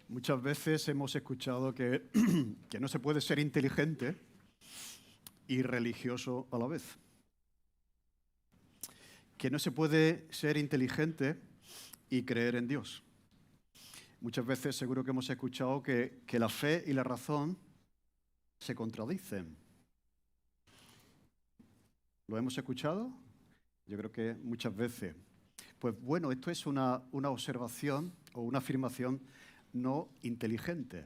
Muchas veces hemos escuchado que no se puede ser inteligente y religioso a la vez. Que no se puede ser inteligente y creer en Dios. Muchas veces seguro que hemos escuchado que la fe y la razón se contradicen. ¿Lo hemos escuchado? Yo creo que muchas veces. Pues bueno, esto es una observación o una afirmación no inteligente.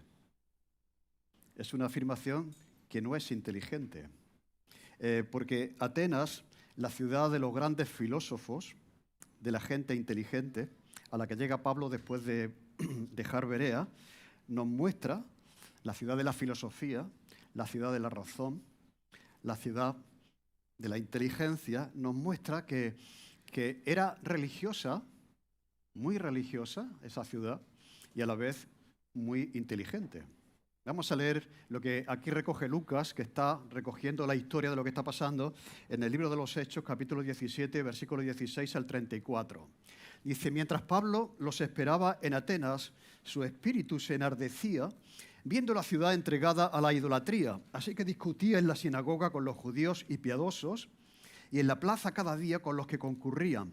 Es una afirmación que no es inteligente. Porque Atenas, la ciudad de los grandes filósofos, de la gente inteligente, a la que llega Pablo después de dejar Berea, nos muestra la ciudad de la filosofía, la ciudad de la razón, la ciudad de la inteligencia, nos muestra que era religiosa, muy religiosa esa ciudad, y a la vez muy inteligente. Vamos a leer lo que aquí recoge Lucas, que está recogiendo la historia de lo que está pasando en el libro de los Hechos, capítulo 17, versículo 16 al 34. Dice, mientras Pablo los esperaba en Atenas, su espíritu se enardecía viendo la ciudad entregada a la idolatría. Así que discutía en la sinagoga con los judíos y piadosos y en la plaza cada día con los que concurrían.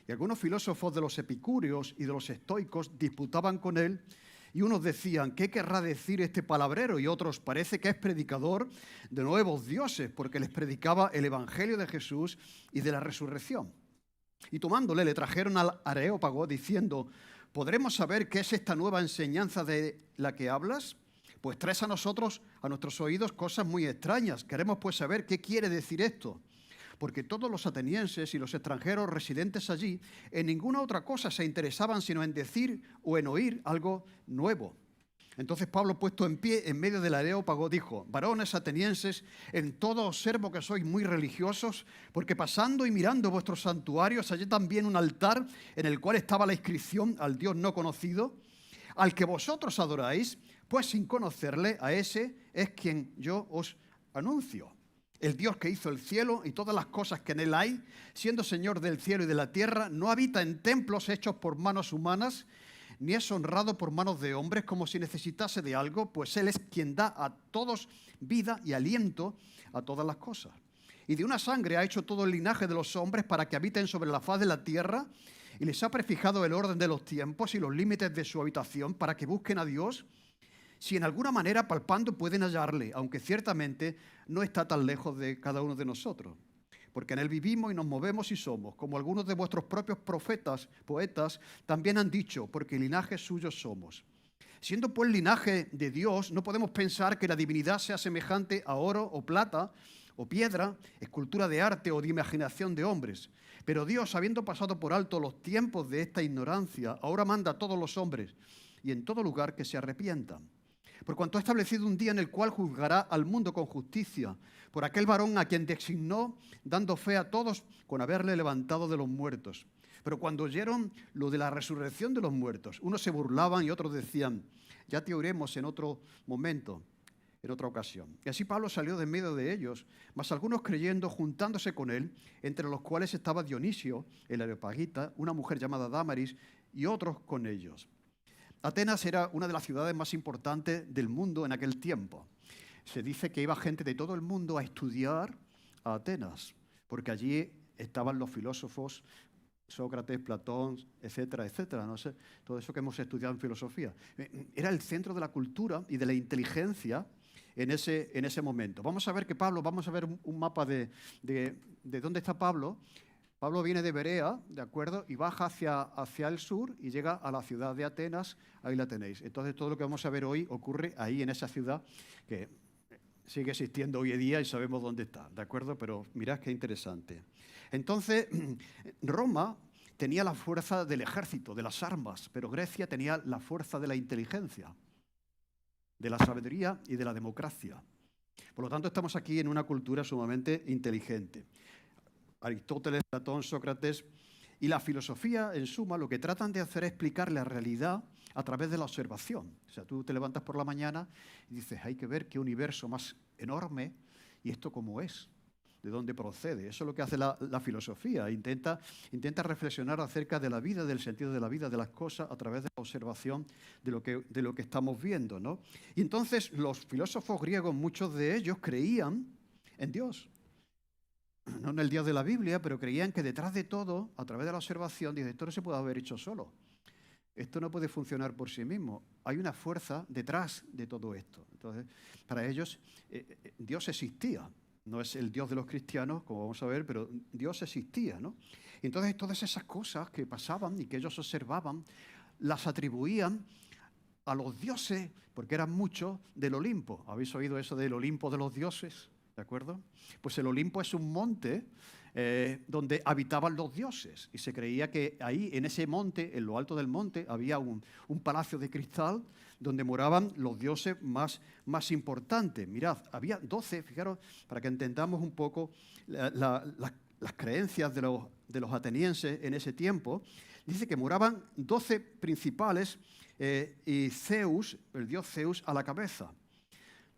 Y algunos filósofos de los epicúreos y de los estoicos disputaban con él. Y unos decían, ¿qué querrá decir este palabrero? Y otros, parece que es predicador de nuevos dioses, porque les predicaba el evangelio de Jesús y de la resurrección. Y tomándole, le trajeron al Areópago, diciendo, ¿podremos saber qué es esta nueva enseñanza de la que hablas? Pues traes a nosotros, a nuestros oídos, cosas muy extrañas. Queremos pues saber qué quiere decir esto. Porque todos los atenienses y los extranjeros residentes allí en ninguna otra cosa se interesaban sino en decir o en oír algo nuevo. Entonces Pablo, puesto en pie en medio del Areópago, dijo, varones atenienses, en todo observo que sois muy religiosos, porque pasando y mirando vuestros santuarios hallé también un altar en el cual estaba la inscripción al Dios no conocido, al que vosotros adoráis, pues sin conocerle, a ese es quien yo os anuncio. El Dios que hizo el cielo y todas las cosas que en él hay, siendo Señor del cielo y de la tierra, no habita en templos hechos por manos humanas, ni es honrado por manos de hombres como si necesitase de algo, pues Él es quien da a todos vida y aliento a todas las cosas. Y de una sangre ha hecho todo el linaje de los hombres para que habiten sobre la faz de la tierra, y les ha prefijado el orden de los tiempos y los límites de su habitación para que busquen a Dios, si en alguna manera palpando pueden hallarle, aunque ciertamente no está tan lejos de cada uno de nosotros. Porque en él vivimos y nos movemos y somos, como algunos de vuestros propios profetas, poetas, también han dicho, porque linaje suyo somos. Siendo pues linaje de Dios, no podemos pensar que la divinidad sea semejante a oro o plata o piedra, escultura de arte o de imaginación de hombres. Pero Dios, habiendo pasado por alto los tiempos de esta ignorancia, ahora manda a todos los hombres y en todo lugar que se arrepientan. Por cuanto ha establecido un día en el cual juzgará al mundo con justicia, por aquel varón a quien designó, dando fe a todos con haberle levantado de los muertos. Pero cuando oyeron lo de la resurrección de los muertos, unos se burlaban y otros decían, ya te oiremos en otro momento, en otra ocasión. Y así Pablo salió de en medio de ellos, mas algunos creyendo, juntándose con él, entre los cuales estaba Dionisio, el Areopagita, una mujer llamada Dámaris, y otros con ellos. Atenas era una de las ciudades más importantes del mundo en aquel tiempo. Se dice que iba gente de todo el mundo a estudiar a Atenas, porque allí estaban los filósofos, Sócrates, Platón, etcétera, etcétera, no sé, todo eso que hemos estudiado en filosofía. Era el centro de la cultura y de la inteligencia en ese momento. Vamos a ver vamos a ver un mapa de dónde está Pablo. Pablo viene de Berea, ¿de acuerdo? Y baja hacia el sur y llega a la ciudad de Atenas, ahí la tenéis. Entonces todo lo que vamos a ver hoy ocurre ahí en esa ciudad que sigue existiendo hoy en día y sabemos dónde está, ¿de acuerdo? Pero mirad qué interesante. Entonces, Roma tenía la fuerza del ejército, de las armas, pero Grecia tenía la fuerza de la inteligencia, de la sabiduría y de la democracia. Por lo tanto, estamos aquí en una cultura sumamente inteligente. Aristóteles, Platón, Sócrates y la filosofía, en suma, lo que tratan de hacer es explicar la realidad a través de la observación. O sea, tú te levantas por la mañana y dices, hay que ver qué universo más enorme y esto cómo es. de dónde procede. Eso es lo que hace la filosofía. Intenta reflexionar acerca de la vida, del sentido de la vida, de las cosas, a través de la observación de lo que estamos viendo, ¿no? Y entonces los filósofos griegos, muchos de ellos creían en Dios. No en el Dios de la Biblia, pero creían que detrás de todo, a través de la observación, dice, esto no se puede haber hecho solo. Esto no puede funcionar por sí mismo. Hay una fuerza detrás de todo esto. Entonces, para ellos, Dios existía. No es el Dios de los cristianos, como vamos a ver, pero Dios existía, ¿no? Entonces, todas esas cosas que pasaban y que ellos observaban, las atribuían a los dioses, porque eran muchos, del Olimpo. ¿Habéis oído eso del Olimpo de los dioses? ¿De acuerdo? Pues el Olimpo es un monte donde habitaban los dioses. Y se creía que ahí, en ese monte, en lo alto del monte, había un palacio de cristal donde moraban los dioses más importantes. Mirad, había 12, fijaros, para que entendamos un poco las creencias de los atenienses en ese tiempo. Dice que moraban 12 principales y Zeus, el dios Zeus, a la cabeza.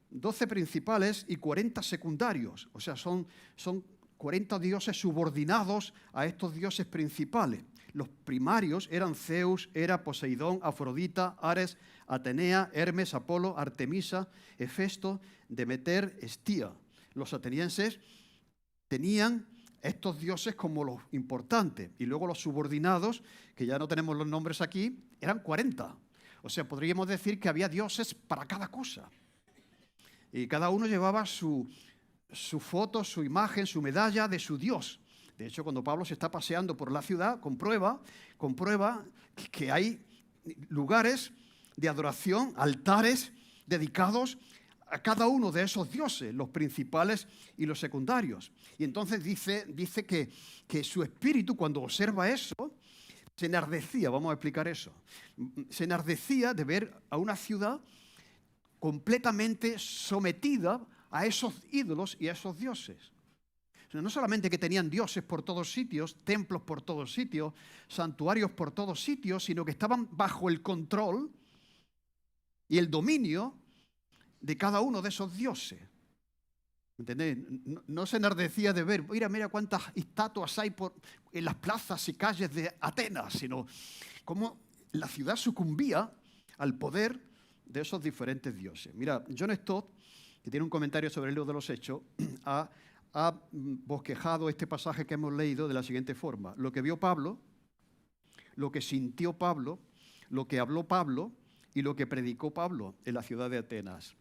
12 principales y 40 secundarios, o sea, son 40 dioses subordinados a estos dioses principales. Los primarios eran Zeus, Hera, Poseidón, Afrodita, Ares, Atenea, Hermes, Apolo, Artemisa, Hefesto, Demeter, Estía. Los atenienses tenían estos dioses como los importantes y luego los subordinados, que ya no tenemos los nombres aquí, eran 40. O sea, podríamos decir que había dioses para cada cosa. Y cada uno llevaba su foto, su imagen, su medalla de su Dios. De hecho, cuando Pablo se está paseando por la ciudad, comprueba que hay lugares de adoración, altares dedicados a cada uno de esos dioses, los principales y los secundarios. Y entonces dice que su espíritu, cuando observa eso, se enardecía, vamos a explicar eso, se enardecía de ver a una ciudad completamente sometida a esos ídolos y a esos dioses. O sea, no solamente que tenían dioses por todos sitios, templos por todos sitios, santuarios por todos sitios, sino que estaban bajo el control y el dominio de cada uno de esos dioses. ¿Entendéis? No se enardecía de ver, mira cuántas estatuas hay en las plazas y calles de Atenas, sino cómo la ciudad sucumbía al poder de esos diferentes dioses. Mira, John Stott, que tiene un comentario sobre el libro de los Hechos, ha bosquejado este pasaje que hemos leído de la siguiente forma. Lo que vio Pablo, lo que sintió Pablo, lo que habló Pablo y lo que predicó Pablo en la ciudad de Atenas.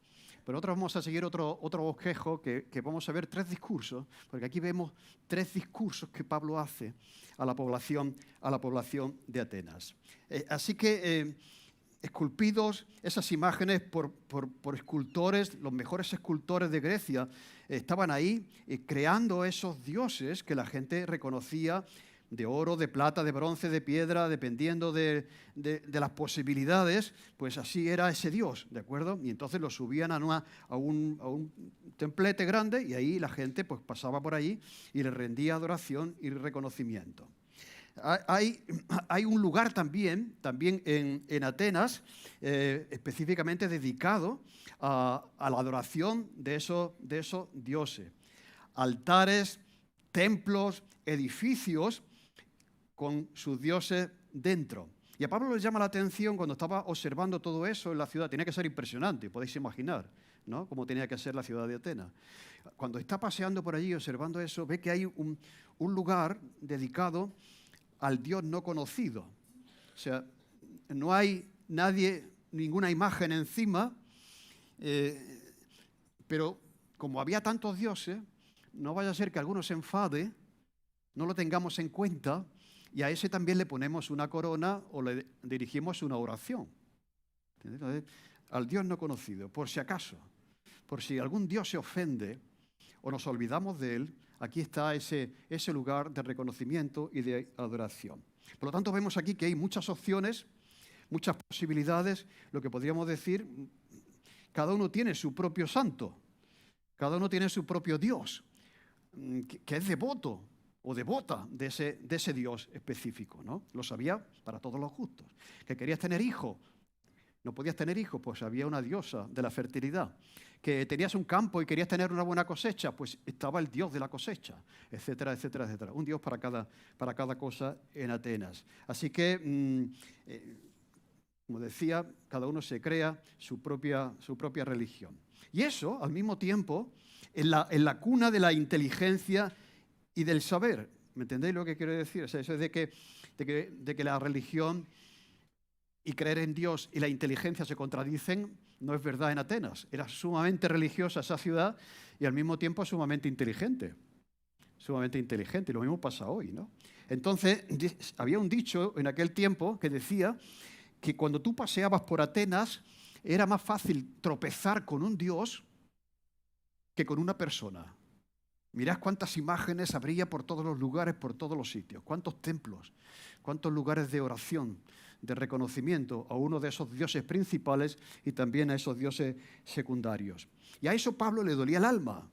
Pero nosotros vamos a seguir otro bosquejo que vamos a ver 3 discursos, porque aquí vemos 3 discursos que Pablo hace a la población de Atenas. Así que esculpidos esas imágenes por escultores, los mejores escultores de Grecia estaban ahí creando esos dioses que la gente reconocía de oro, de plata, de bronce, de piedra, dependiendo de las posibilidades, pues así era ese dios, ¿de acuerdo? Y entonces lo subían a un templete grande y ahí la gente pues pasaba por allí y le rendía adoración y reconocimiento. Hay un lugar también en Atenas, específicamente dedicado a la adoración de esos dioses. Altares, templos, edificios con sus dioses dentro. Y a Pablo le llama la atención cuando estaba observando todo eso en la ciudad. Tenía que ser impresionante, podéis imaginar, ¿no?, cómo tenía que ser la ciudad de Atenas. Cuando está paseando por allí observando eso, ve que hay un lugar dedicado al Dios no conocido. O sea, no hay ninguna imagen encima, pero como había tantos dioses, no vaya a ser que alguno se enfade, no lo tengamos en cuenta, y a ese también le ponemos una corona o le dirigimos una oración. ¿Entendés? Al Dios no conocido, por si acaso, por si algún Dios se ofende o nos olvidamos de él, aquí está ese lugar de reconocimiento y de adoración. Por lo tanto, vemos aquí que hay muchas opciones, muchas posibilidades. Lo que podríamos decir, cada uno tiene su propio santo, cada uno tiene su propio Dios, que es devoto o devota de ese Dios específico, ¿no? Lo sabía para todos los justos. Que querías tener hijos, No podías tener hijos, pues había una diosa de la fertilidad. Que tenías un campo y querías tener una buena cosecha, pues estaba el dios de la cosecha, etcétera, etcétera, etcétera. Un dios para cada cosa en Atenas. Así que, como decía, cada uno se crea su propia religión. Y eso, al mismo tiempo, en la cuna de la inteligencia y del saber. ¿Me entendéis lo que quiero decir? O sea, eso es de que la religión y creer en Dios y la inteligencia se contradicen, no es verdad en Atenas. Era sumamente religiosa esa ciudad y al mismo tiempo sumamente inteligente. Sumamente inteligente. Y lo mismo pasa hoy, ¿no? Entonces, había un dicho en aquel tiempo que decía que cuando tú paseabas por Atenas era más fácil tropezar con un dios que con una persona. Mirad cuántas imágenes habría por todos los lugares, por todos los sitios. Cuántos templos, cuántos lugares de oración, de reconocimiento a uno de esos dioses principales y también a esos dioses secundarios. Y a eso Pablo le dolía el alma.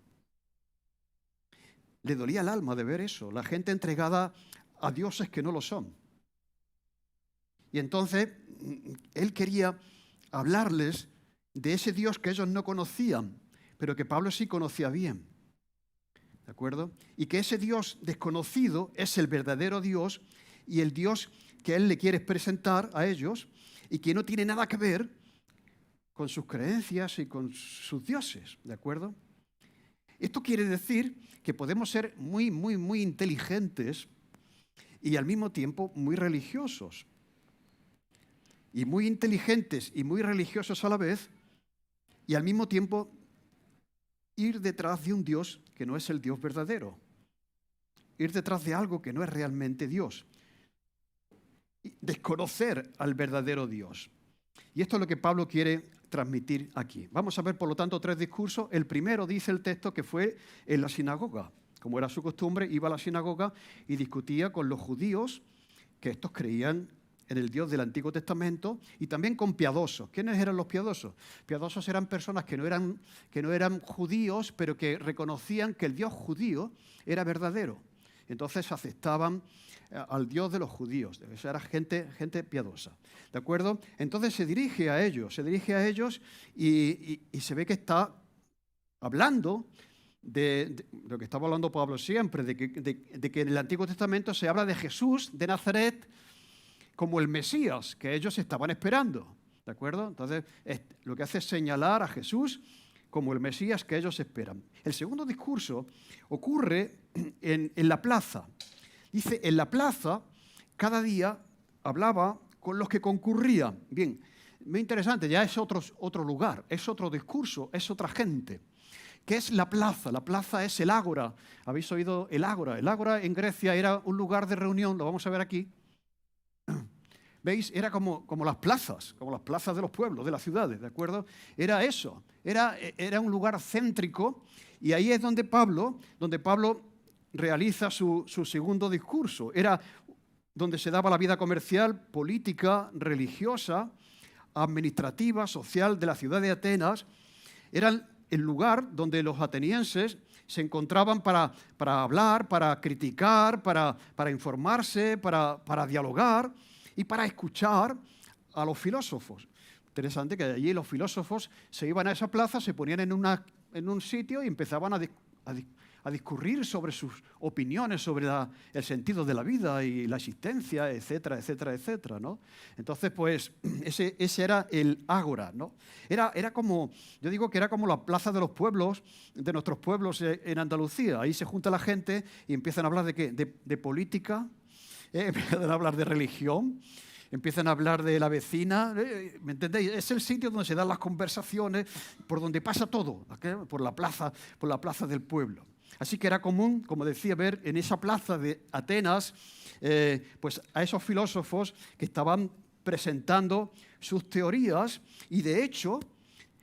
Le dolía el alma de ver eso, la gente entregada a dioses que no lo son. Y entonces él quería hablarles de ese Dios que ellos no conocían, pero que Pablo sí conocía bien. ¿De acuerdo? Y que ese Dios desconocido es el verdadero Dios y el Dios que él le quiere presentar a ellos y que no tiene nada que ver con sus creencias y con sus dioses, ¿de acuerdo? Esto quiere decir que podemos ser muy, muy, muy inteligentes y al mismo tiempo muy religiosos. Y muy inteligentes y muy religiosos a la vez y al mismo tiempo ir detrás de un Dios que no es el Dios verdadero. Ir detrás de algo que no es realmente Dios. Desconocer al verdadero Dios. Y esto es lo que Pablo quiere transmitir aquí. Vamos a ver, por lo tanto, 3 discursos. El primero, dice el texto, que fue en la sinagoga. Como era su costumbre, iba a la sinagoga y discutía con los judíos, que estos creían en el Dios del Antiguo Testamento, y también con piadosos. ¿Quiénes eran los piadosos? Piadosos eran personas que no eran judíos, pero que reconocían que el Dios judío era verdadero. Entonces aceptaban al Dios de los judíos. Esa era gente piadosa. ¿De acuerdo? Entonces se dirige a ellos y se ve que está hablando de lo que estaba hablando Pablo siempre, de que en el Antiguo Testamento se habla de Jesús de Nazaret como el Mesías que ellos estaban esperando. ¿De acuerdo? Entonces lo que hace es señalar a Jesús como el Mesías que ellos esperan. El segundo discurso ocurre en la plaza. Dice, en la plaza, cada día hablaba con los que concurrían. Bien, muy interesante, ya es otro lugar, es otro discurso, es otra gente. ¿Qué es la plaza? La plaza es el ágora. ¿Habéis oído el ágora? El ágora en Grecia era un lugar de reunión, lo vamos a ver aquí. ¿Veis? Era como las plazas de los pueblos, de las ciudades, ¿de acuerdo? Era eso, era un lugar céntrico y ahí es donde Pablo realiza su segundo discurso. Era donde se daba la vida comercial, política, religiosa, administrativa, social de la ciudad de Atenas. Era el lugar donde los atenienses se encontraban para hablar, para criticar, para informarse, para dialogar y para escuchar a los filósofos. Interesante que allí los filósofos se iban a esa plaza, se ponían en un sitio y empezaban a discurrir sobre sus opiniones sobre el sentido de la vida y la existencia, etcétera, etcétera, etcétera, ¿no? Entonces, pues, ese era el ágora, ¿no? Era como, yo digo que era como la plaza de los pueblos, de nuestros pueblos en Andalucía. Ahí se junta la gente y empiezan a hablar ¿de qué? De política, empiezan a hablar de religión, empiezan a hablar de la vecina, ¿me entendéis? Es el sitio donde se dan las conversaciones, por donde pasa todo, ¿okay? por la plaza del pueblo. Así que era común, como decía, ver en esa plaza de Atenas pues a esos filósofos que estaban presentando sus teorías y de hecho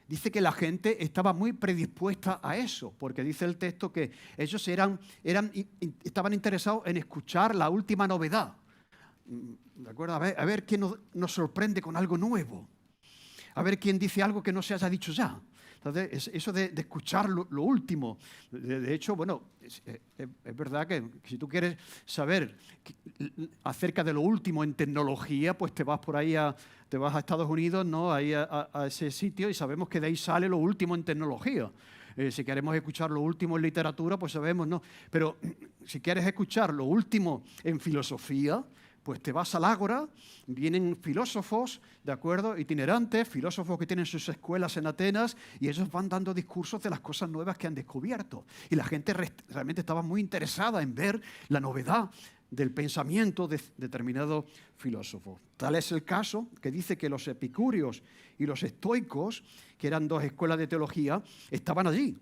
dice que la gente estaba muy predispuesta a eso, porque dice el texto que ellos estaban interesados en escuchar la última novedad. ¿De acuerdo? A ver quién nos sorprende con algo nuevo. A ver quién dice algo que no se haya dicho ya. Entonces, eso de escuchar lo último. De hecho, bueno, es verdad que si tú quieres saber acerca de lo último en tecnología, pues te vas por ahí te vas a Estados Unidos, ¿no? Ahí a ese sitio, y sabemos que de ahí sale lo último en tecnología. Si queremos escuchar lo último en literatura, pues sabemos, ¿no? Pero si quieres escuchar lo último en filosofía, pues te vas al Ágora, vienen filósofos, ¿de acuerdo?, itinerantes, filósofos que tienen sus escuelas en Atenas, y ellos van dando discursos de las cosas nuevas que han descubierto. Y la gente realmente estaba muy interesada en ver la novedad del pensamiento de determinado filósofo. Tal es el caso que dice que los epicúreos y los estoicos, que eran dos escuelas de teología, estaban allí.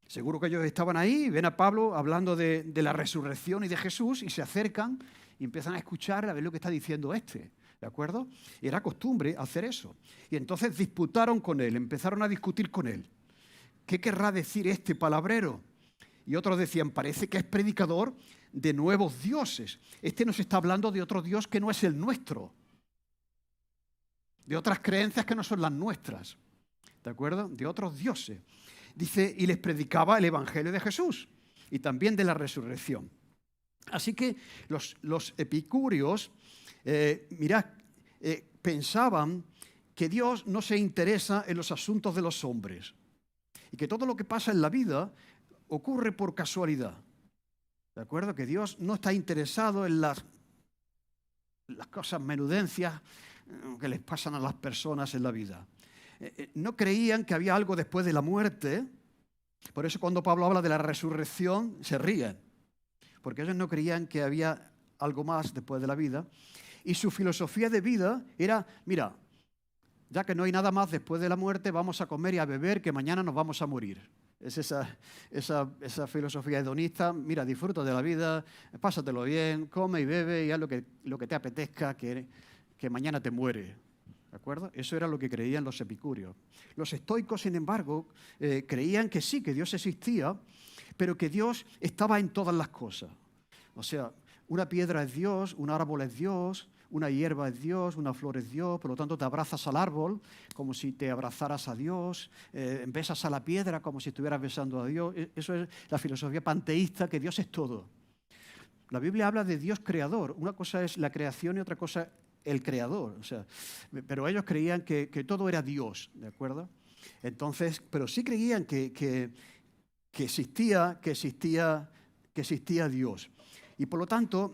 Seguro que ellos estaban ahí, ven a Pablo hablando de la resurrección y de Jesús, y se acercan y empiezan a escuchar, a ver lo que está diciendo ¿de acuerdo? Y era costumbre hacer eso. Y entonces disputaron con él, empezaron a discutir con él. ¿Qué querrá decir este palabrero? Y otros decían, parece que es predicador de nuevos dioses. Este nos está hablando de otro Dios que no es el nuestro, de otras creencias que no son las nuestras, ¿de acuerdo? De otros dioses. Dice, y les predicaba el Evangelio de Jesús y también de la resurrección. Así que los epicúreos, pensaban que Dios no se interesa en los asuntos de los hombres y que todo lo que pasa en la vida ocurre por casualidad. ¿De acuerdo? Que Dios no está interesado en las cosas menudencias que les pasan a las personas en la vida. No creían que había algo después de la muerte. Por eso cuando Pablo habla de la resurrección, se ríen. Porque ellos no creían que había algo más después de la vida. Y su filosofía de vida era, mira, ya que no hay nada más después de la muerte, vamos a comer y a beber, que mañana nos vamos a morir. Es esa filosofía hedonista. Mira, disfruta de la vida, pásatelo bien, come y bebe y haz lo que te apetezca, que mañana te muere. ¿De acuerdo? Eso era lo que creían los epicúreos. Los estoicos, sin embargo, creían que sí, que Dios existía, pero que Dios estaba en todas las cosas. O sea, una piedra es Dios, un árbol es Dios, una hierba es Dios, una flor es Dios, por lo tanto te abrazas al árbol como si te abrazaras a Dios, besas a la piedra como si estuvieras besando a Dios. Eso es la filosofía panteísta, que Dios es todo. La Biblia habla de Dios creador. Una cosa es la creación y otra cosa el creador. O sea, pero ellos creían que todo era Dios, ¿de acuerdo? Entonces, pero sí creían que existía Dios. Y por lo tanto,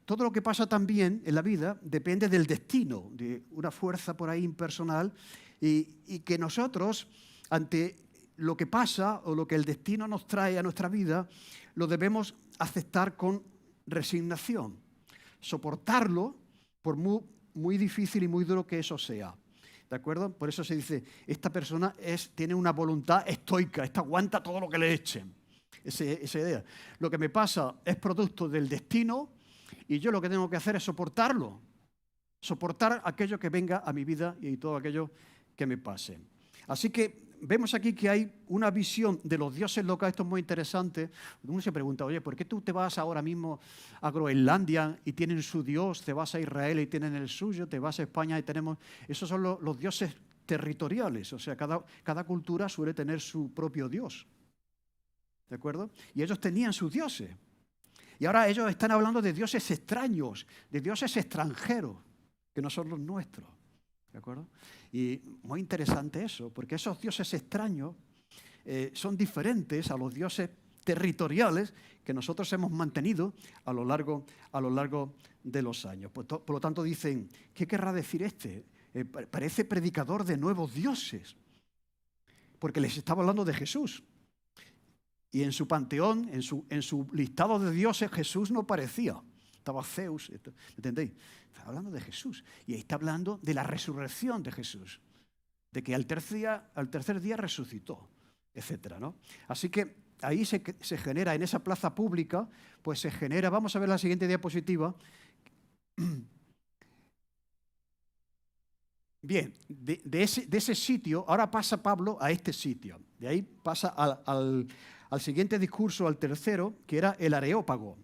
todo lo que pasa también en la vida depende del destino, de una fuerza por ahí impersonal, y que nosotros, ante lo que pasa o lo que el destino nos trae a nuestra vida, lo debemos aceptar con resignación, soportarlo por muy difícil y muy duro que eso sea. ¿De acuerdo? Por eso se dice, esta persona tiene una voluntad estoica, esta aguanta todo lo que le echen. Esa idea. Lo que me pasa es producto del destino y yo lo que tengo que hacer es soportarlo. Soportar aquello que venga a mi vida y todo aquello que me pase. Así que vemos aquí que hay una visión de los dioses locales. Esto es muy interesante. Uno se pregunta, oye, ¿por qué tú te vas ahora mismo a Groenlandia y tienen su dios? ¿Te vas a Israel y tienen el suyo? ¿Te vas a España y tenemos...? Esos son los dioses territoriales. O sea, cada cultura suele tener su propio dios. ¿De acuerdo? Y ellos tenían sus dioses. Y ahora ellos están hablando de dioses extraños, de dioses extranjeros, que no son los nuestros. ¿De acuerdo? Y muy interesante eso, porque esos dioses extraños son diferentes a los dioses territoriales que nosotros hemos mantenido a lo largo de los años. Por lo tanto dicen, ¿qué querrá decir este? Parece predicador de nuevos dioses, porque les estaba hablando de Jesús. Y en su panteón, en su listado de dioses, Jesús no aparecía. Estaba Zeus, ¿entendéis? Está hablando de Jesús. Y ahí está hablando de la resurrección de Jesús. De que al tercer día resucitó, etcétera, ¿no? Así que ahí se genera, en esa plaza pública, pues se genera, vamos a ver la siguiente diapositiva. Bien, de ese sitio, ahora pasa Pablo a este sitio. De ahí pasa al siguiente discurso, al tercero, que era el Areópago.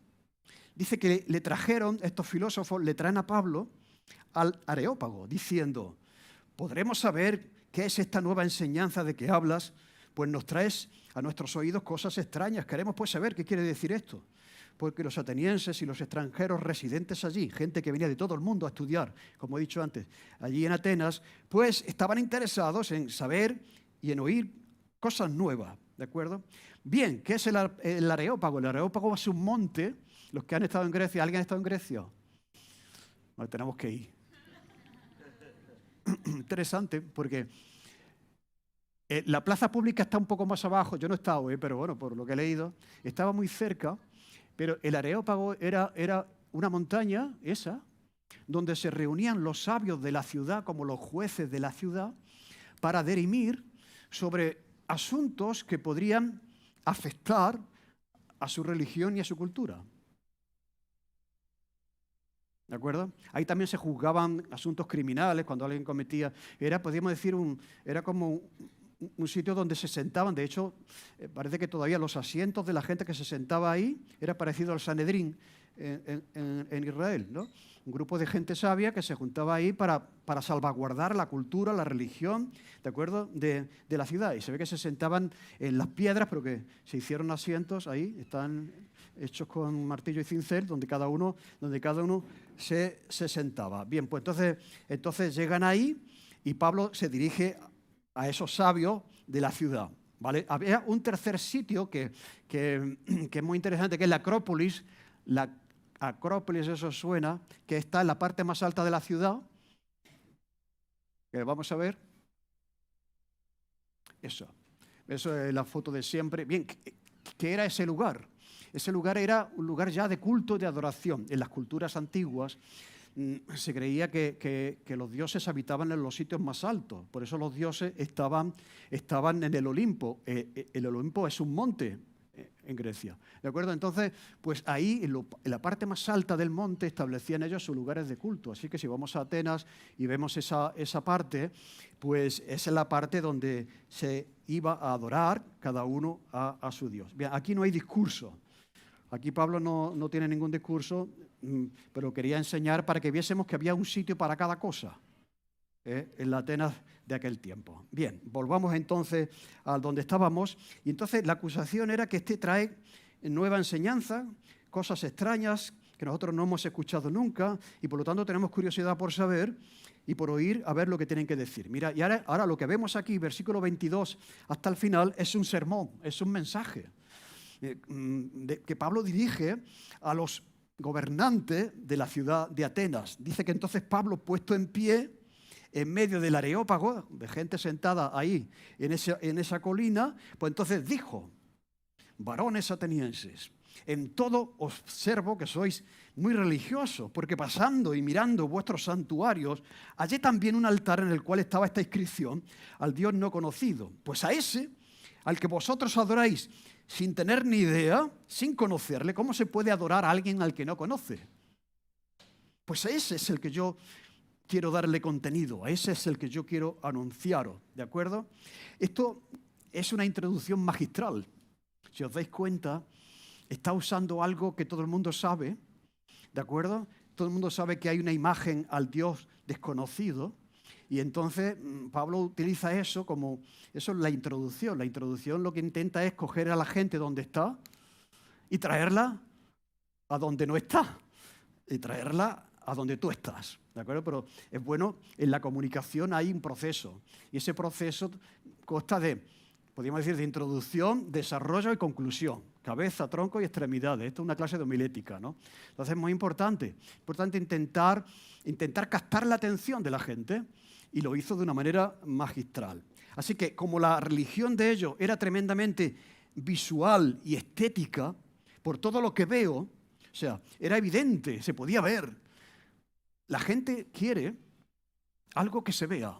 Dice que le trajeron, estos filósofos le traen a Pablo al Areópago, diciendo, ¿podremos saber ¿Qué es esta nueva enseñanza de que hablas? Pues nos traes a nuestros oídos cosas extrañas. Queremos pues saber qué quiere decir esto. Porque los atenienses y los extranjeros residentes allí, gente que venía de todo el mundo a estudiar, como he dicho antes, allí en Atenas, pues estaban interesados en saber y en oír cosas nuevas, ¿de acuerdo? Bien, ¿qué es el Areópago? El Areópago es un monte. Los que han estado en Grecia, ¿alguien ha estado en Grecia? Bueno, tenemos que ir. Interesante, porque la plaza pública está un poco más abajo. Yo no he estado, pero bueno, por lo que he leído, estaba muy cerca. Pero el Areópago era una montaña, esa, donde se reunían los sabios de la ciudad, como los jueces de la ciudad, para dirimir sobre asuntos que podrían afectar a su religión y a su cultura. ¿De acuerdo? Ahí también se juzgaban asuntos criminales cuando alguien cometía. Podríamos decir, era como un sitio donde se sentaban. De hecho, parece que todavía los asientos de la gente que se sentaba ahí era parecido al Sanedrín en Israel, ¿no? Un grupo de gente sabia que se juntaba ahí para salvaguardar la cultura, la religión, ¿de acuerdo?, de la ciudad. Y se ve que se sentaban en las piedras, pero que se hicieron asientos ahí, están hechos con martillo y cincel, donde cada uno se sentaba. Bien, pues entonces llegan ahí y Pablo se dirige a esos sabios de la ciudad, ¿vale? Había un tercer sitio que es muy interesante, que es la Acrópolis. La Acrópolis, eso suena, que está en la parte más alta de la ciudad. Vamos a ver. Eso es la foto de siempre. Bien, ¿qué era ese lugar? Ese lugar era un lugar ya de culto y de adoración. En las culturas antiguas se creía que los dioses habitaban en los sitios más altos. Por eso los dioses estaban en el Olimpo. El Olimpo es un monte en Grecia, ¿de acuerdo? Entonces, pues ahí, en la parte más alta del monte, establecían ellos sus lugares de culto. Así que si vamos a Atenas y vemos esa parte, pues esa es la parte donde se iba a adorar cada uno a su Dios. Bien, aquí no hay discurso. Aquí Pablo no tiene ningún discurso, pero quería enseñar para que viésemos que había un sitio para cada cosa en la Atenas de aquel tiempo. Bien, volvamos entonces a donde estábamos. Y entonces la acusación era que trae nueva enseñanza, cosas extrañas que nosotros no hemos escuchado nunca y por lo tanto tenemos curiosidad por saber y por oír a ver lo que tienen que decir. Mira, y ahora lo que vemos aquí, versículo 22 hasta el final, es un sermón, es un mensaje que Pablo dirige a los gobernantes de la ciudad de Atenas. Dice que entonces Pablo, puesto en pie en medio del Areópago, de gente sentada ahí en esa colina, pues entonces dijo: varones atenienses, en todo observo que sois muy religiosos, porque pasando y mirando vuestros santuarios, hallé también un altar en el cual estaba esta inscripción: al Dios no conocido. Pues a ese, al que vosotros adoráis sin tener ni idea, sin conocerle, ¿cómo se puede adorar a alguien al que no conoce? Pues a ese es el que yo quiero darle contenido, a ese es el que yo quiero anunciaros, ¿de acuerdo? Esto es una introducción magistral. Si os dais cuenta, está usando algo que todo el mundo sabe, ¿de acuerdo? Todo el mundo sabe que hay una imagen al Dios desconocido y entonces Pablo utiliza eso como, eso es la introducción. La introducción lo que intenta es coger a la gente donde está y traerla a donde no está y traerla a donde tú estás, ¿de acuerdo? Pero es bueno, en la comunicación hay un proceso y ese proceso consta de, podríamos decir, de introducción, desarrollo y conclusión, cabeza, tronco y extremidades. Esto es una clase de homilética, ¿no? Entonces es muy importante intentar captar la atención de la gente y lo hizo de una manera magistral. Así que como la religión de ellos era tremendamente visual y estética, por todo lo que veo, o sea, era evidente, se podía ver. La gente quiere algo que se vea.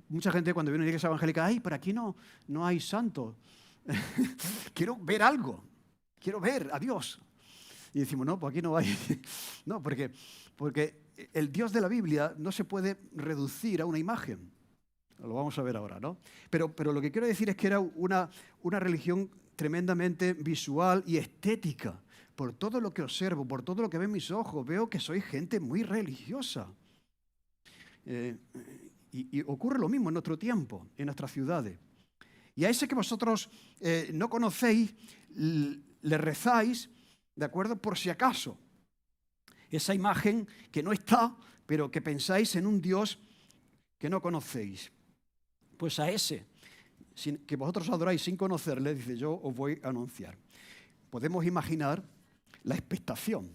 Mucha gente cuando viene a una iglesia evangélica, ay, pero aquí no hay santos. Quiero ver algo, quiero ver a Dios. Y decimos, no, pues aquí no hay. No, porque el Dios de la Biblia no se puede reducir a una imagen. Lo vamos a ver ahora, ¿no? Pero lo que quiero decir es que era una religión tremendamente visual y estética. Por todo lo que observo, por todo lo que ven mis ojos, veo que soy gente muy religiosa. Y ocurre lo mismo en nuestro tiempo, en nuestras ciudades. Y a ese que vosotros no conocéis, le rezáis, ¿de acuerdo? Por si acaso. Esa imagen que no está, pero que pensáis en un Dios que no conocéis. Pues a ese, que vosotros adoráis sin conocerle, dice, yo os voy a anunciar. Podemos imaginar la expectación.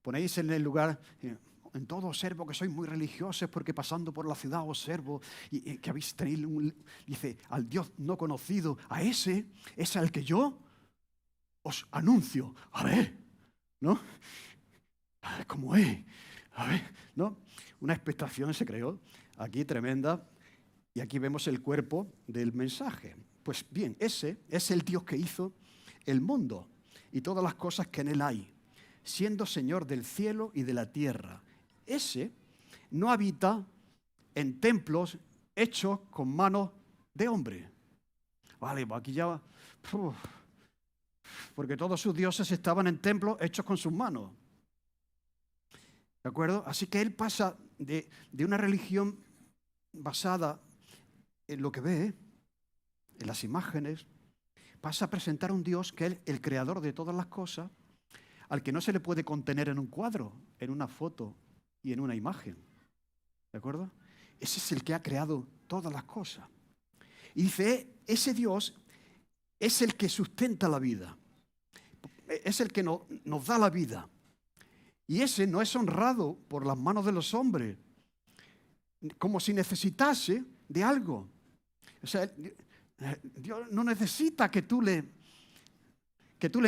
Ponéis en el lugar, en todo observo que sois muy religiosos porque pasando por la ciudad observo y que habéis tenido, dice, al Dios no conocido, a ese es al que yo os anuncio. A ver, ¿no? A ver cómo es. A ver, ¿no? Una expectación se creó aquí tremenda y aquí vemos el cuerpo del mensaje. Pues bien, ese es el Dios que hizo el mundo y todas las cosas que en él hay, siendo Señor del cielo y de la tierra. Ese no habita en templos hechos con manos de hombre. Vale, pues aquí ya... porque todos sus dioses estaban en templos hechos con sus manos. ¿De acuerdo? Así que él pasa de una religión basada en lo que ve, en las imágenes, pasa a presentar a un Dios que es el creador de todas las cosas, al que no se le puede contener en un cuadro, en una foto y en una imagen. ¿De acuerdo? Ese es el que ha creado todas las cosas. Y dice, ese Dios es el que sustenta la vida. Es el que nos da la vida. Y ese no es honrado por las manos de los hombres, como si necesitase de algo. O sea, Dios no necesita que tú le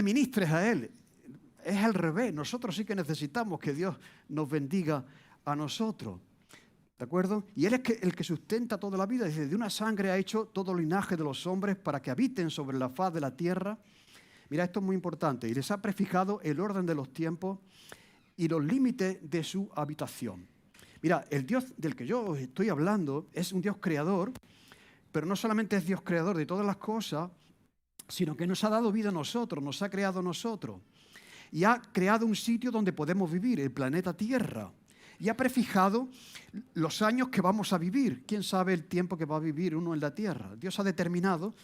ministres a Él. Es al revés. Nosotros sí que necesitamos que Dios nos bendiga a nosotros. ¿De acuerdo? Y Él es el que sustenta toda la vida. Dice, de una sangre ha hecho todo linaje de los hombres para que habiten sobre la faz de la tierra. Mira, esto es muy importante. Y les ha prefijado el orden de los tiempos y los límites de su habitación. Mira, el Dios del que yo estoy hablando es un Dios creador, pero no solamente es Dios creador de todas las cosas, sino que nos ha dado vida a nosotros, nos ha creado a nosotros. Y ha creado un sitio donde podemos vivir, el planeta Tierra. Y ha prefijado los años que vamos a vivir. ¿Quién sabe el tiempo que va a vivir uno en la Tierra? Dios ha determinado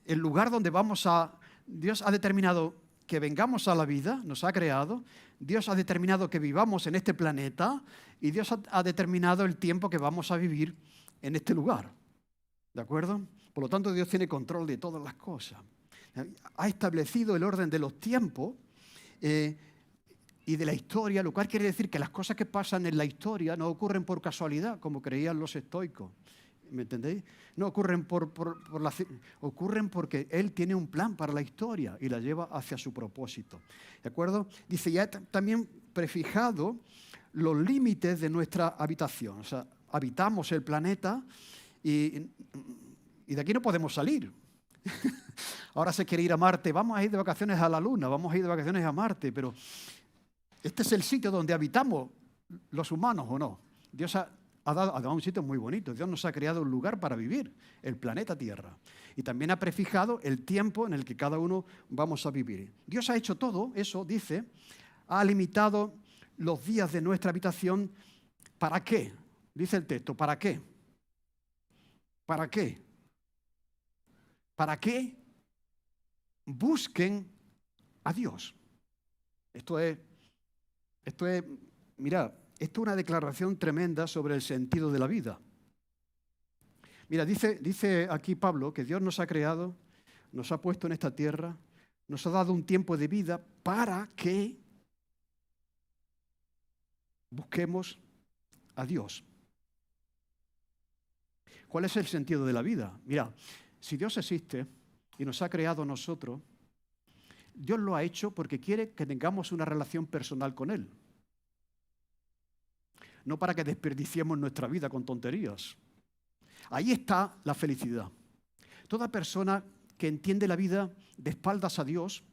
el lugar donde vamos a... Dios ha determinado que vengamos a la vida, nos ha creado. Dios ha determinado que vivamos en este planeta y Dios ha determinado el tiempo que vamos a vivir en este lugar. ¿De acuerdo? Por lo tanto, Dios tiene control de todas las cosas. Ha establecido el orden de los tiempos y de la historia, lo cual quiere decir que las cosas que pasan en la historia no ocurren por casualidad, como creían los estoicos. ¿Me entendéis? No ocurren ocurren porque Él tiene un plan para la historia y la lleva hacia su propósito. ¿De acuerdo? Dice, ya también prefijado los límites de nuestra habitación. O sea, habitamos el planeta y de aquí no podemos salir. Ahora se quiere ir a Marte, vamos a ir de vacaciones a la Luna, vamos a ir de vacaciones a Marte, pero este es el sitio donde habitamos los humanos, ¿o no? Dios ha dado un sitio muy bonito. Dios nos ha creado un lugar para vivir, el planeta Tierra. Y también ha prefijado el tiempo en el que cada uno vamos a vivir. Dios ha hecho todo eso, dice, ha limitado los días de nuestra habitación. ¿Para qué? Dice el texto, ¿para qué? ¿Para qué? ¿Para qué busquen a Dios? Esto es, mirad, esto es una declaración tremenda sobre el sentido de la vida. Mira, dice aquí Pablo que Dios nos ha creado, nos ha puesto en esta tierra, nos ha dado un tiempo de vida para que busquemos a Dios. ¿Cuál es el sentido de la vida? Mira, si Dios existe y nos ha creado a nosotros, Dios lo ha hecho porque quiere que tengamos una relación personal con Él. No para que desperdiciemos nuestra vida con tonterías. Ahí está la felicidad. Toda persona que entiende la vida de espaldas a Dios,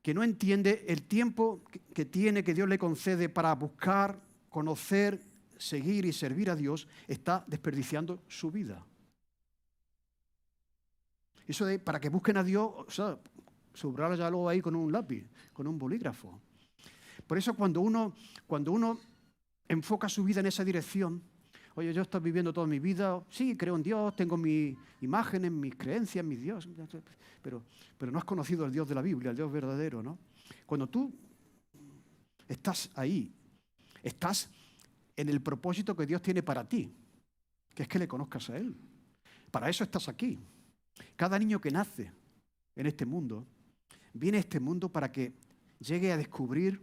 que no entiende el tiempo que tiene, que Dios le concede para buscar, conocer, seguir y servir a Dios, está desperdiciando su vida. Eso de para que busquen a Dios, o sea, subrayalo ahí con un lápiz, con un bolígrafo. Por eso cuando uno enfoca su vida en esa dirección. Oye, yo estoy viviendo toda mi vida, sí, creo en Dios, tengo mis imágenes, mis creencias, mis Dios, pero no has conocido al Dios de la Biblia, el Dios verdadero, ¿no? Cuando tú estás ahí, estás en el propósito que Dios tiene para ti, que es que le conozcas a Él. Para eso estás aquí. Cada niño que nace en este mundo, viene a este mundo para que llegue a descubrir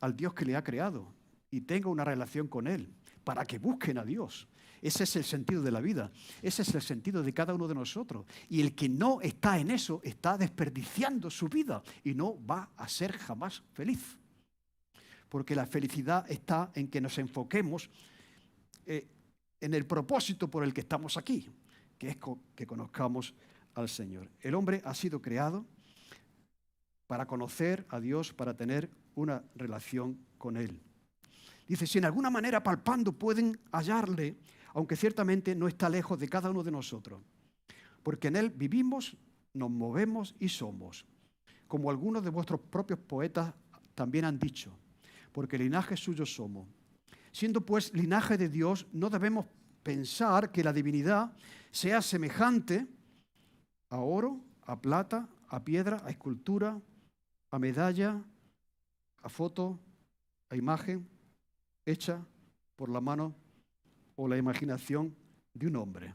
al Dios que le ha creado y tenga una relación con Él, para que busquen a Dios. Ese es el sentido de la vida, ese es el sentido de cada uno de nosotros. Y el que no está en eso está desperdiciando su vida y no va a ser jamás feliz. Porque la felicidad está en que nos enfoquemos en el propósito por el que estamos aquí, que es que conozcamos al Señor. El hombre ha sido creado para conocer a Dios, para tener una relación con Él. Dice, si en alguna manera palpando pueden hallarle, aunque ciertamente no está lejos de cada uno de nosotros, porque en Él vivimos, nos movemos y somos, como algunos de vuestros propios poetas también han dicho, porque linaje suyo somos. Siendo pues linaje de Dios, no debemos pensar que la divinidad sea semejante a oro, a plata, a piedra, a escultura, a medalla, a foto, a imagen hecha por la mano o la imaginación de un hombre.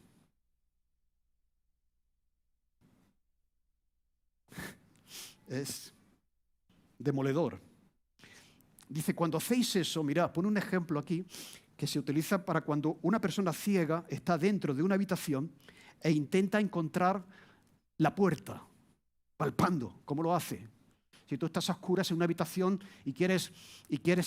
Es demoledor. Dice, cuando hacéis eso, mirad, pone un ejemplo aquí que se utiliza para cuando una persona ciega está dentro de una habitación e intenta encontrar la puerta, palpando. ¿Cómo lo hace? Si tú estás a oscuras en una habitación y quieres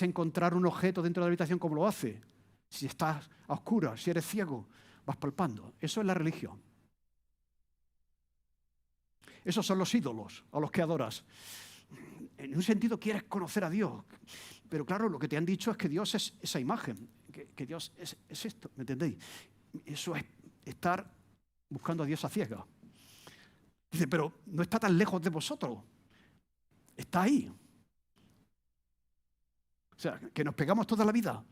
encontrar un objeto dentro de la habitación, ¿cómo lo hace? Si estás a oscuras, si eres ciego, vas palpando. Eso es la religión. Esos son los ídolos a los que adoras. En un sentido quieres conocer a Dios, pero claro, lo que te han dicho es que Dios es esa imagen, que Dios es esto, ¿me entendéis? Eso es estar buscando a Dios a ciegas. Dice, pero no está tan lejos de vosotros, está ahí. O sea, que nos pegamos toda la vida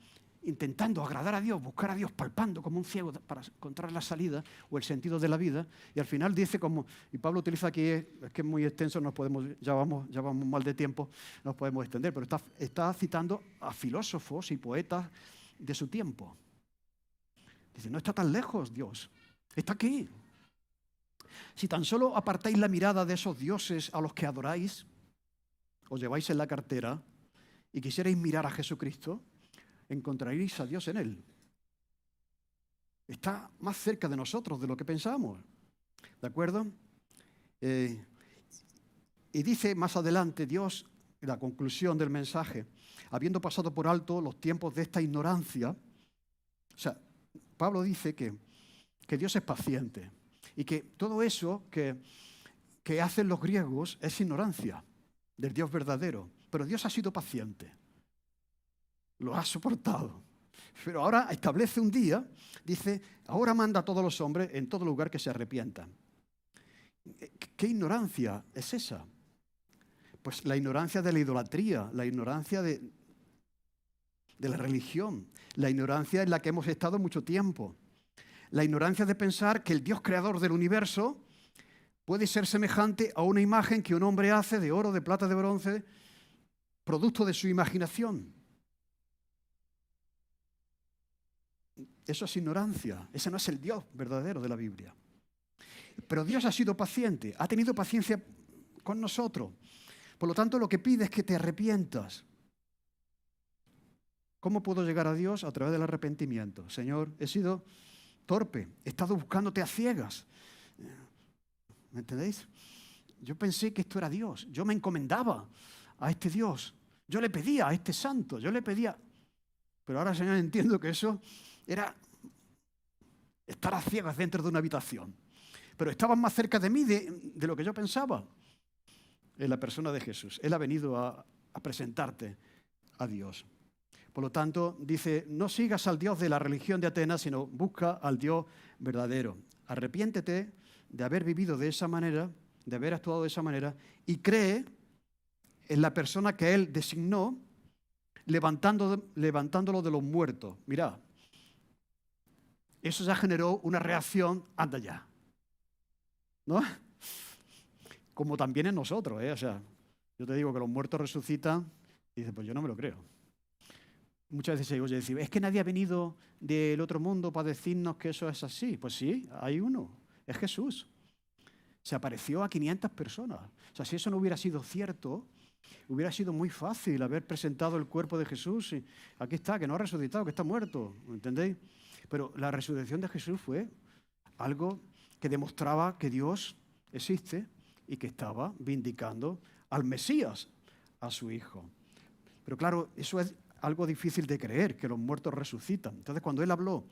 intentando agradar a Dios, buscar a Dios, palpando como un ciego para encontrar la salida o el sentido de la vida, y al final dice como, y Pablo utiliza aquí, es que es muy extenso, ya vamos mal de tiempo, nos podemos extender, pero está citando a filósofos y poetas de su tiempo. Dice, no está tan lejos Dios, está aquí. Si tan solo apartáis la mirada de esos dioses a los que adoráis, os lleváis en la cartera y quisierais mirar a Jesucristo, encontraréis a Dios en Él. Está más cerca de nosotros de lo que pensamos. ¿De acuerdo? Y dice más adelante Dios, en la conclusión del mensaje, habiendo pasado por alto los tiempos de esta ignorancia, o sea, Pablo dice que Dios es paciente y que todo eso que hacen los griegos es ignorancia del Dios verdadero, pero Dios ha sido paciente. Lo ha soportado. Pero ahora establece un día, dice, ahora manda a todos los hombres en todo lugar que se arrepientan. ¿Qué ignorancia es esa? Pues la ignorancia de la idolatría, la ignorancia de la religión, la ignorancia en la que hemos estado mucho tiempo, la ignorancia de pensar que el Dios creador del universo puede ser semejante a una imagen que un hombre hace de oro, de plata, de bronce, producto de su imaginación. Eso es ignorancia, ese no es el Dios verdadero de la Biblia. Pero Dios ha sido paciente, ha tenido paciencia con nosotros. Por lo tanto, lo que pide es que te arrepientas. ¿Cómo puedo llegar a Dios? A través del arrepentimiento. Señor, he sido torpe, he estado buscándote a ciegas. ¿Me entendéis? Yo pensé que esto era Dios, yo me encomendaba a este Dios, yo le pedía a este santo, yo le pedía... Pero ahora, Señor, entiendo que eso era estar a ciegas dentro de una habitación. Pero estaban más cerca de mí de lo que yo pensaba. En la persona de Jesús. Él ha venido a presentarte a Dios. Por lo tanto, dice, no sigas al Dios de la religión de Atenas, sino busca al Dios verdadero. Arrepiéntete de haber vivido de esa manera, de haber actuado de esa manera, y cree en la persona que Él designó, levantándolo de los muertos. Mirad, eso ya generó una reacción, anda ya, ¿no? Como también en nosotros, ¿eh? O sea, yo te digo que los muertos resucitan y dices, pues yo no me lo creo. Muchas veces se oye decir, es que nadie ha venido del otro mundo para decirnos que eso es así. Pues sí, hay uno, es Jesús. Se apareció a 500 personas. O sea, si eso no hubiera sido cierto, hubiera sido muy fácil haber presentado el cuerpo de Jesús. Y aquí está, que no ha resucitado, que está muerto. ¿Entendéis? Pero la resurrección de Jesús fue algo que demostraba que Dios existe y que estaba vindicando al Mesías, a su Hijo. Pero claro, eso es algo difícil de creer, que los muertos resucitan. Entonces, cuando él habló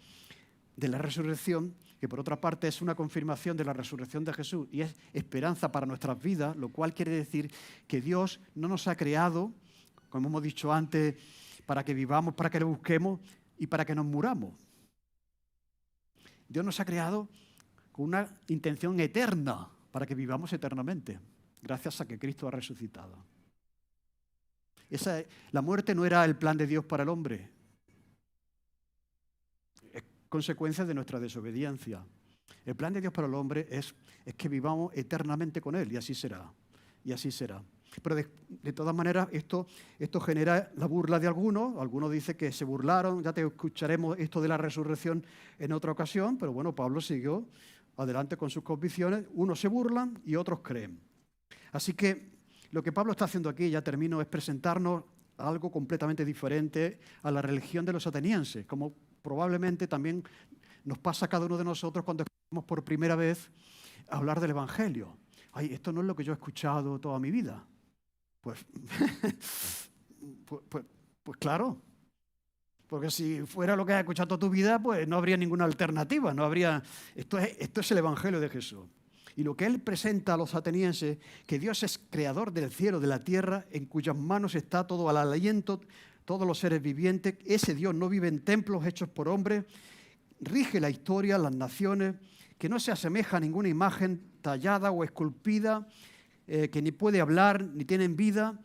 de la resurrección, que por otra parte es una confirmación de la resurrección de Jesús y es esperanza para nuestras vidas, lo cual quiere decir que Dios no nos ha creado, como hemos dicho antes, para que vivamos, para que le busquemos y para que nos muramos. Dios nos ha creado con una intención eterna, para que vivamos eternamente, gracias a que Cristo ha resucitado. La muerte no era el plan de Dios para el hombre, es consecuencia de nuestra desobediencia. El plan de Dios para el hombre es que vivamos eternamente con Él, y así será, y así será. Pero de todas maneras esto genera la burla de algunos dicen que se burlaron, ya te escucharemos esto de la resurrección en otra ocasión, pero bueno, Pablo siguió adelante con sus convicciones, unos se burlan y otros creen. Así que lo que Pablo está haciendo aquí, ya termino, es presentarnos algo completamente diferente a la religión de los atenienses, como probablemente también nos pasa a cada uno de nosotros cuando escuchamos por primera vez hablar del Evangelio. Ay, esto no es lo que yo he escuchado toda mi vida. Pues claro, porque si fuera lo que has escuchado toda tu vida, pues no habría ninguna alternativa, no habría. Esto es el Evangelio de Jesús. Y lo que él presenta a los atenienses, que Dios es creador del cielo, de la tierra, en cuyas manos está todo al aliento, todos los seres vivientes. Ese Dios no vive en templos hechos por hombres, rige la historia, las naciones, que no se asemeja a ninguna imagen tallada o esculpida, que ni puede hablar, ni tienen vida,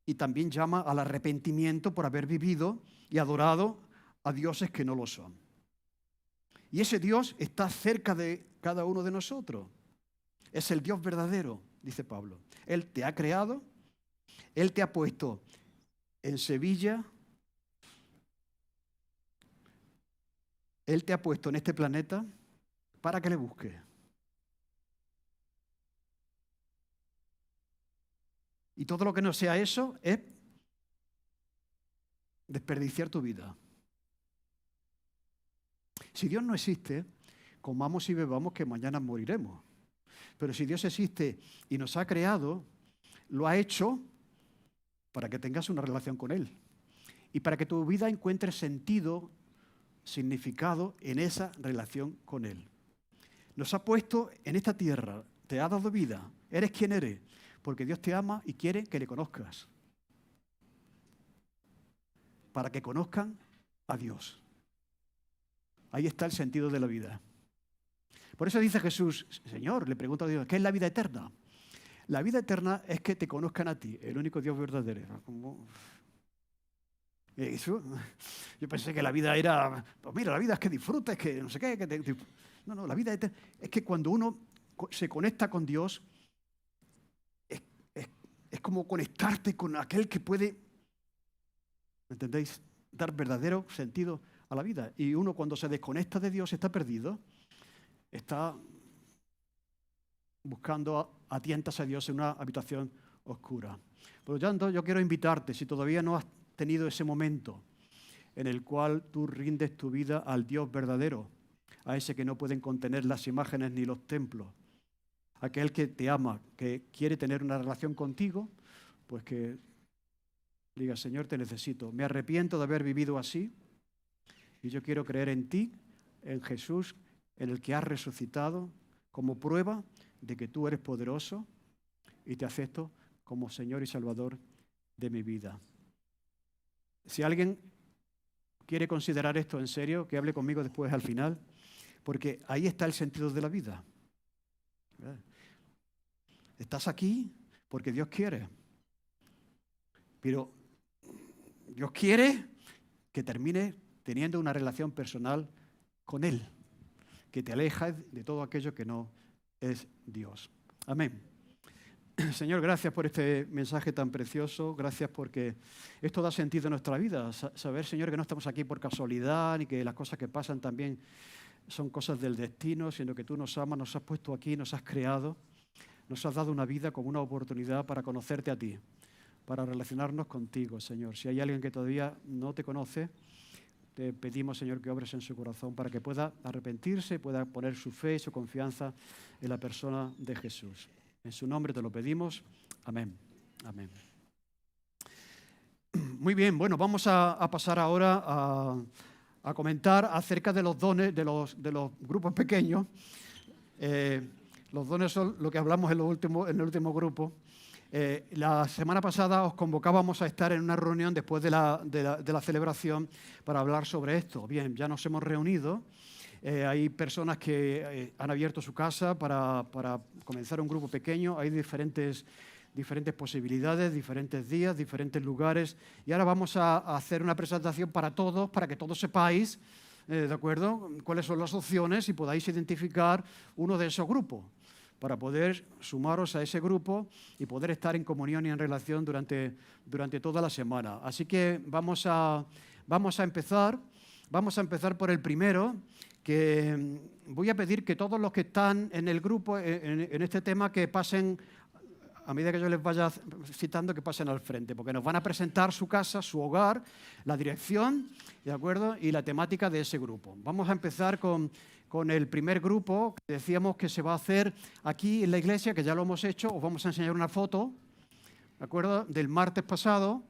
y también llama al arrepentimiento por haber vivido y adorado a dioses que no lo son. Y ese Dios está cerca de cada uno de nosotros. Es el Dios verdadero, dice Pablo. Él te ha creado, Él te ha puesto en Sevilla, Él te ha puesto en este planeta para que le busques. Y todo lo que no sea eso es desperdiciar tu vida. Si Dios no existe, comamos y bebamos que mañana moriremos. Pero si Dios existe y nos ha creado, lo ha hecho para que tengas una relación con Él. Y para que tu vida encuentre sentido, significado en esa relación con Él. Nos ha puesto en esta tierra, te ha dado vida, eres quien eres, porque Dios te ama y quiere que le conozcas. Para que conozcan a Dios. Ahí está el sentido de la vida. Por eso dice Jesús, Señor, le pregunta a Dios, ¿qué es la vida eterna? La vida eterna es que te conozcan a ti, el único Dios verdadero. Eso, yo pensé que la vida era, pues mira, la vida es que disfrutes, que no sé qué. No, la vida eterna es que cuando uno se conecta con Dios, es como conectarte con aquel que puede, ¿me entendéis?, dar verdadero sentido a la vida. Y uno cuando se desconecta de Dios está perdido, está buscando a tientas a Dios en una habitación oscura. Por lo tanto, yo quiero invitarte, si todavía no has tenido ese momento en el cual tú rindes tu vida al Dios verdadero, a ese que no pueden contener las imágenes ni los templos, aquel que te ama, que quiere tener una relación contigo, pues que diga, Señor, te necesito, me arrepiento de haber vivido así y yo quiero creer en ti, en Jesús, en el que has resucitado, como prueba de que tú eres poderoso y te acepto como Señor y Salvador de mi vida. Si alguien quiere considerar esto en serio, que hable conmigo después al final, porque ahí está el sentido de la vida. Estás aquí porque Dios quiere, pero Dios quiere que termine teniendo una relación personal con Él, que te alejes de todo aquello que no es Dios. Amén. Señor, gracias por este mensaje tan precioso, gracias porque esto da sentido a nuestra vida, saber, Señor, que no estamos aquí por casualidad, ni que las cosas que pasan también son cosas del destino, sino que tú nos amas, nos has puesto aquí, nos has creado, nos has dado una vida como una oportunidad para conocerte a ti, para relacionarnos contigo, Señor. Si hay alguien que todavía no te conoce, te pedimos, Señor, que obres en su corazón para que pueda arrepentirse, pueda poner su fe y su confianza en la persona de Jesús. En su nombre te lo pedimos. Amén. Amén. Muy bien, bueno, vamos a pasar ahora a comentar acerca de los dones de los grupos pequeños. Los dones son lo que hablamos en el último grupo. La semana pasada os convocábamos a estar en una reunión después de la celebración para hablar sobre esto. Bien, ya nos hemos reunido. Hay personas que han abierto su casa para comenzar un grupo pequeño. Hay diferentes posibilidades, diferentes días, diferentes lugares. Y ahora vamos a hacer una presentación para todos, para que todos sepáis, ¿de acuerdo?, cuáles son las opciones y podáis identificar uno de esos grupos, para poder sumaros a ese grupo y poder estar en comunión y en relación durante toda la semana. Así que vamos a empezar. Vamos a empezar por el primero, que voy a pedir que todos los que están en el grupo, en este tema, que pasen, a medida que yo les vaya citando, que pasen al frente, porque nos van a presentar su casa, su hogar, la dirección, ¿de acuerdo?, y la temática de ese grupo. Vamos a empezar con el primer grupo, que decíamos que se va a hacer aquí en la iglesia, que ya lo hemos hecho. Os vamos a enseñar una foto, ¿de acuerdo?, del martes pasado.